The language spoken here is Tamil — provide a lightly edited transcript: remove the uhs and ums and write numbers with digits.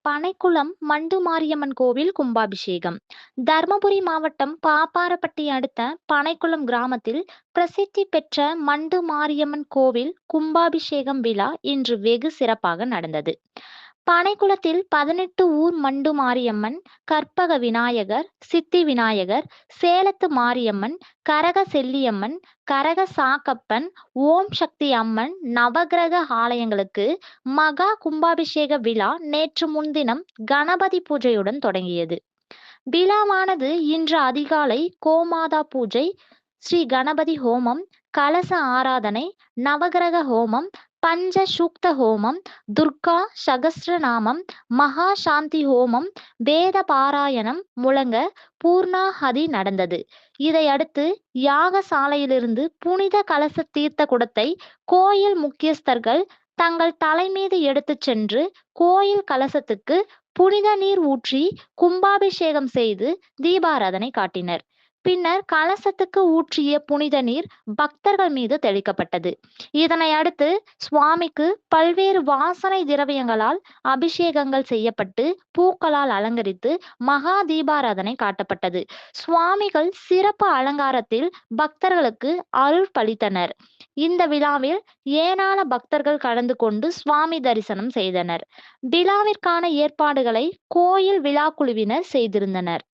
பனைக்குளம் மண்டு மாரியம்மன் கோவில் கும்பாபிஷேகம். தர்மபுரி மாவட்டம் பாப்பாரப்பட்டி அடுத்த பனைக்குளம் கிராமத்தில் பிரசித்தி பெற்ற மண்டு மாரியம்மன் கோவில் கும்பாபிஷேகம் விழா இன்று வெகு சிறப்பாக நடந்தது. பனைக்குளத்தில் 18 ஊர் மண்டு மாரியம்மன், கற்பக விநாயகர், சித்தி விநாயகர், சேலத்து மாரியம்மன், கரக செல்லியம்மன், கரக சாக்கப்பன், ஓம் சக்தி அம்மன் நவகிரக ஆலயங்களுக்கு மகா கும்பாபிஷேக விழா நேற்று முன்தினம் கணபதி பூஜையுடன் தொடங்கியது. விழாவானது இன்று அதிகாலை கோமாதா பூஜை, ஸ்ரீ கணபதி ஹோமம், கலச ஆராதனை, நவகிரக ஹோமம், பஞ்ச சூக்த ஹோமம், துர்கா சகஸ்ரநாமம், மகா சாந்தி ஹோமம், வேத பாராயணம் முழங்க பூர்ணாஹதி நடந்தது. இதையடுத்து யாகசாலையிலிருந்து புனித கலச தீர்த்த குடத்தை கோயில் முக்கியஸ்தர்கள் தங்கள் தலைமீது எடுத்துச் சென்று கோயில் கலசத்துக்கு புனித நீர் ஊற்றி கும்பாபிஷேகம் செய்து தீபாராதனை காட்டினர். பின்னர் கலசத்துக்கு ஊற்றிய புனித நீர் பக்தர்கள் மீது தெளிக்கப்பட்டது. இதனை அடுத்து சுவாமிக்கு பல்வேறு வாசனை திரவியங்களால் அபிஷேகங்கள் செய்யப்பட்டு பூக்களால் அலங்கரித்து மகா தீபாராதனை காட்டப்பட்டது. சுவாமிகள் சிறப்பு அலங்காரத்தில் பக்தர்களுக்கு அருள் பளித்தனர். இந்த விழாவில் ஏராள பக்தர்கள் கலந்து கொண்டு சுவாமி தரிசனம் செய்தனர். விழாவிற்கான ஏற்பாடுகளை கோயில் விழா குழுவினர் செய்திருந்தனர்.